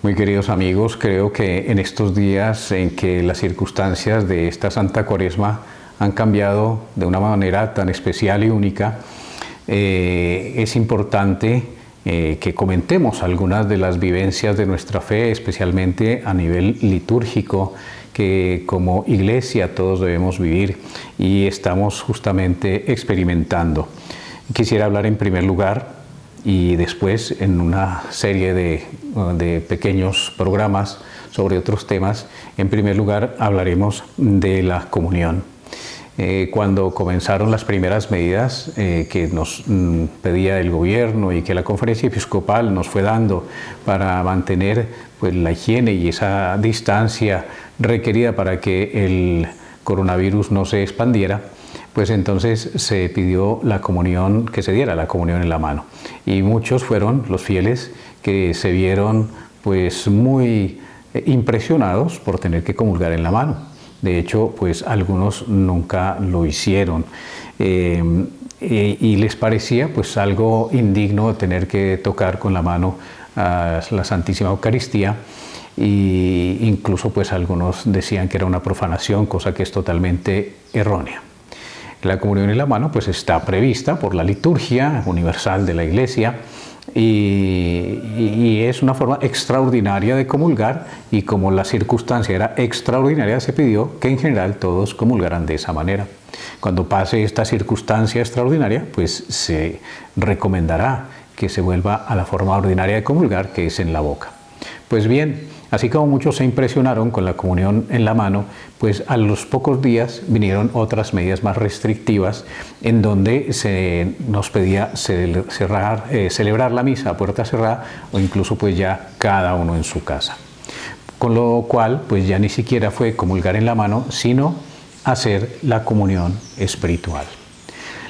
Muy queridos amigos, creo que en estos días en que las circunstancias de esta Santa Cuaresma han cambiado de una manera tan especial y única, es importante que comentemos algunas de las vivencias de nuestra fe, especialmente a nivel litúrgico, que como Iglesia todos debemos vivir y estamos justamente experimentando. Quisiera hablar en primer lugar y después en una serie de pequeños programas sobre otros temas. En primer lugar hablaremos de la comunión. Cuando comenzaron las primeras medidas que nos pedía el gobierno y que la conferencia episcopal nos fue dando para mantener pues, la higiene y esa distancia requerida para que el coronavirus no se expandiera, pues entonces se pidió la comunión, que se diera la comunión en la mano. Y muchos fueron los fieles que se vieron pues muy impresionados por tener que comulgar en la mano. De hecho, pues algunos nunca lo hicieron y les parecía pues algo indigno tener que tocar con la mano a la Santísima Eucaristía. Y incluso pues algunos decían que era una profanación, cosa que es totalmente errónea. La comunión en la mano pues está prevista por la liturgia universal de la Iglesia y es una forma extraordinaria de comulgar, y como la circunstancia era extraordinaria se pidió que en general todos comulgaran de esa manera. Cuando pase esta circunstancia extraordinaria pues se recomendará que se vuelva a la forma ordinaria de comulgar, que es en la boca. Pues bien, así como muchos se impresionaron con la comunión en la mano, pues a los pocos días vinieron otras medidas más restrictivas en donde se nos pedía celebrar la misa a puerta cerrada o incluso pues ya cada uno en su casa. Con lo cual pues ya ni siquiera fue comulgar en la mano, sino hacer la comunión espiritual.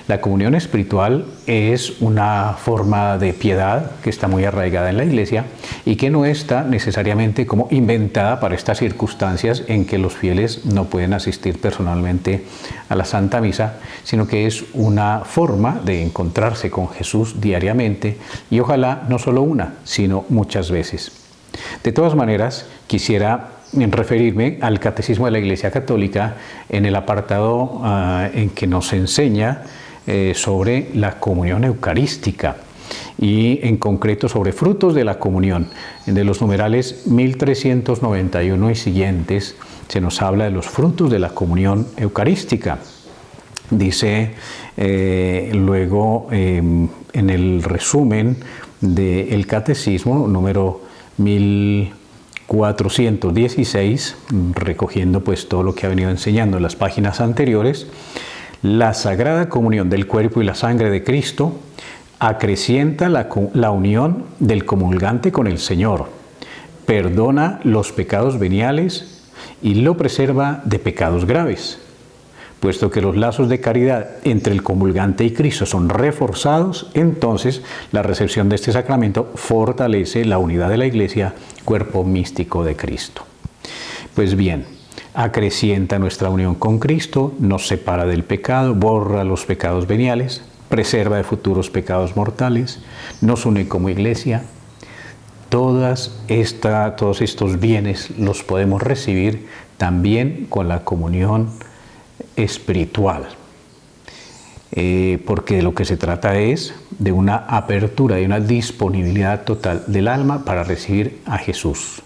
La comunión espiritual es una forma de piedad que está muy arraigada en la Iglesia y que no está necesariamente como inventada para estas circunstancias en que los fieles no pueden asistir personalmente a la Santa Misa, sino que es una forma de encontrarse con Jesús diariamente y ojalá no solo una, sino muchas veces. De todas maneras, quisiera referirme al Catecismo de la Iglesia Católica en el apartado en que nos enseña sobre la comunión eucarística y en concreto sobre frutos de la comunión. De los numerales 1391 y siguientes se nos habla de los frutos de la comunión eucarística. Dice luego en el resumen del Catecismo número 1416, recogiendo pues todo lo que ha venido enseñando en las páginas anteriores: la Sagrada Comunión del cuerpo y la sangre de Cristo acrecienta la unión del comulgante con el Señor, perdona los pecados veniales y lo preserva de pecados graves. Puesto que los lazos de caridad entre el comulgante y Cristo son reforzados, entonces la recepción de este sacramento fortalece la unidad de la Iglesia, cuerpo místico de Cristo. Pues bien, acrecienta nuestra unión con Cristo, nos separa del pecado, borra los pecados veniales, preserva de futuros pecados mortales, nos une como Iglesia. Todos estos bienes los podemos recibir también con la comunión espiritual, porque de lo que se trata es de una apertura y una disponibilidad total del alma para recibir a Jesús.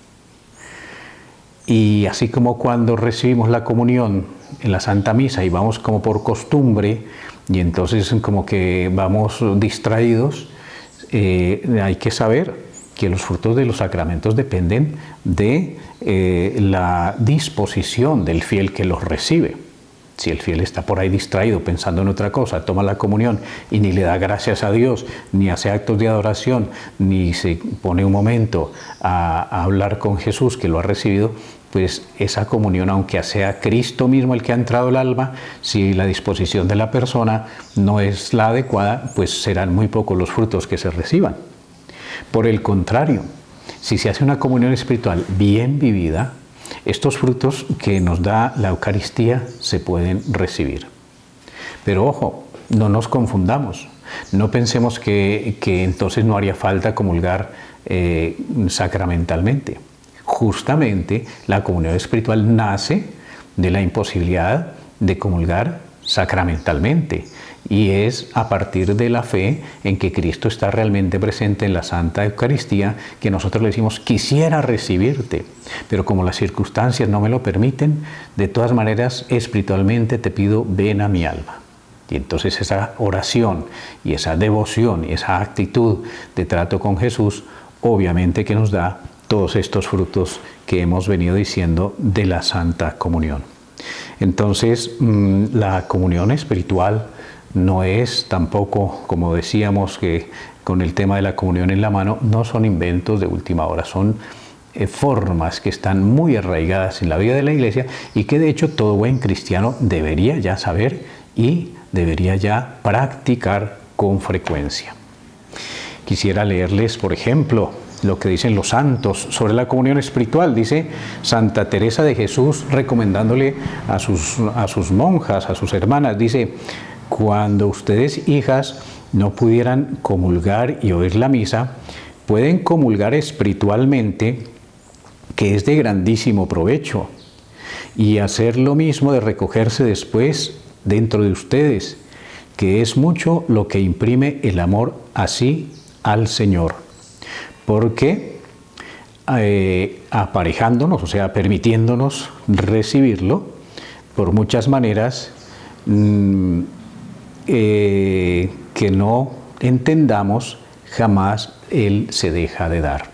Y así como cuando recibimos la comunión en la Santa Misa y vamos como por costumbre y entonces como que vamos distraídos, hay que saber que los frutos de los sacramentos dependen de la disposición del fiel que los recibe. Si el fiel está por ahí distraído pensando en otra cosa, toma la comunión y ni le da gracias a Dios, ni hace actos de adoración, ni se pone un momento a hablar con Jesús que lo ha recibido, pues esa comunión, aunque sea Cristo mismo el que ha entrado al alma, si la disposición de la persona no es la adecuada, pues serán muy pocos los frutos que se reciban. Por el contrario, si se hace una comunión espiritual bien vivida, estos frutos que nos da la Eucaristía se pueden recibir. Pero ojo, no nos confundamos. No pensemos que entonces no haría falta comulgar sacramentalmente. Justamente la comunión espiritual nace de la imposibilidad de comulgar sacramentalmente, y es a partir de la fe en que Cristo está realmente presente en la Santa Eucaristía que nosotros le decimos: quisiera recibirte, pero como las circunstancias no me lo permiten, de todas maneras espiritualmente te pido, ven a mi alma. Y entonces esa oración y esa devoción y esa actitud de trato con Jesús obviamente que nos da todos estos frutos que hemos venido diciendo de la Santa Comunión. Entonces, la comunión espiritual no es tampoco, como decíamos, que con el tema de la comunión en la mano, no son inventos de última hora, son formas que están muy arraigadas en la vida de la Iglesia y que de hecho todo buen cristiano debería ya saber y debería ya practicar con frecuencia. Quisiera leerles, por ejemplo, lo que dicen los santos sobre la comunión espiritual. Dice Santa Teresa de Jesús, recomendándole a sus monjas, a sus hermanas, dice: cuando ustedes, hijas, no pudieran comulgar y oír la misa, pueden comulgar espiritualmente, que es de grandísimo provecho, y hacer lo mismo de recogerse después dentro de ustedes, que es mucho lo que imprime el amor así al Señor. Porque aparejándonos, o sea, permitiéndonos recibirlo por muchas maneras que no entendamos, jamás Él se deja de dar.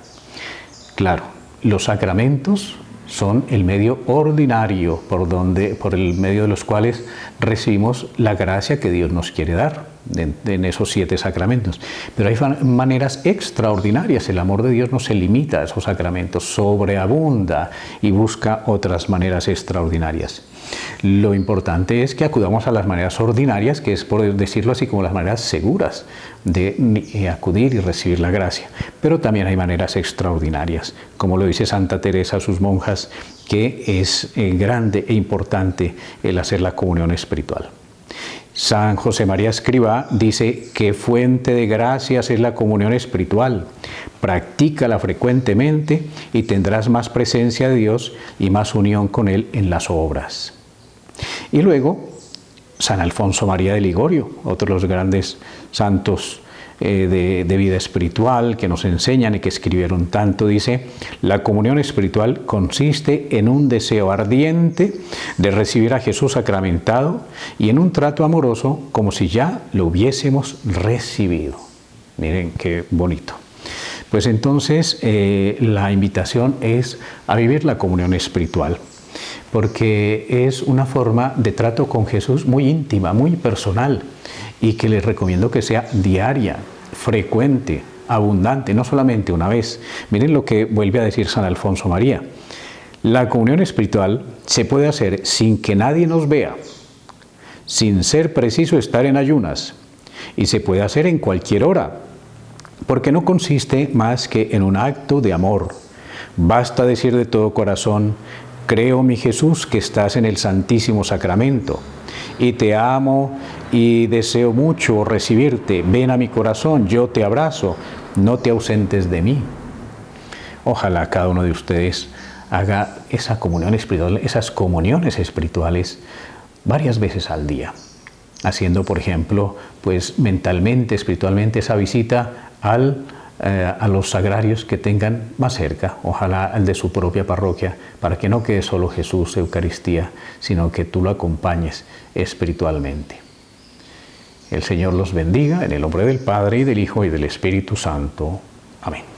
Claro, los sacramentos son el medio ordinario por el medio de los cuales recibimos la gracia que Dios nos quiere dar en esos 7 sacramentos. Pero hay maneras extraordinarias. El amor de Dios no se limita a esos sacramentos, sobreabunda y busca otras maneras extraordinarias. Lo importante es que acudamos a las maneras ordinarias, que es, por decirlo así, como las maneras seguras de acudir y recibir la gracia. Pero también hay maneras extraordinarias, como lo dice Santa Teresa a sus monjas, que es grande e importante el hacer la comunión espiritual. San José María Escrivá dice: qué fuente de gracias es la comunión espiritual. Practícala frecuentemente y tendrás más presencia de Dios y más unión con Él en las obras. Y luego, San Alfonso María de Ligorio, otro de los grandes santos de vida espiritual que nos enseñan y que escribieron tanto, dice: la comunión espiritual consiste en un deseo ardiente de recibir a Jesús sacramentado y en un trato amoroso como si ya lo hubiésemos recibido. Miren qué bonito. Pues entonces la invitación es a vivir la comunión espiritual, porque es una forma de trato con Jesús muy íntima, muy personal, y que les recomiendo que sea diaria, frecuente, abundante, no solamente una vez. Miren lo que vuelve a decir San Alfonso María: la comunión espiritual se puede hacer sin que nadie nos vea, sin ser preciso estar en ayunas, y se puede hacer en cualquier hora, porque no consiste más que en un acto de amor. Basta decir de todo corazón: creo, mi Jesús, que estás en el Santísimo Sacramento, y te amo y deseo mucho recibirte. Ven a mi corazón, yo te abrazo, no te ausentes de mí. Ojalá cada uno de ustedes haga esa comunión espiritual, esas comuniones espirituales varias veces al día, haciendo, por ejemplo, pues mentalmente, espiritualmente, esa visita a los sagrarios que tengan más cerca, ojalá al de su propia parroquia, para que no quede solo Jesús, Eucaristía, sino que tú lo acompañes espiritualmente. El Señor los bendiga en el nombre del Padre, y del Hijo, y del Espíritu Santo. Amén.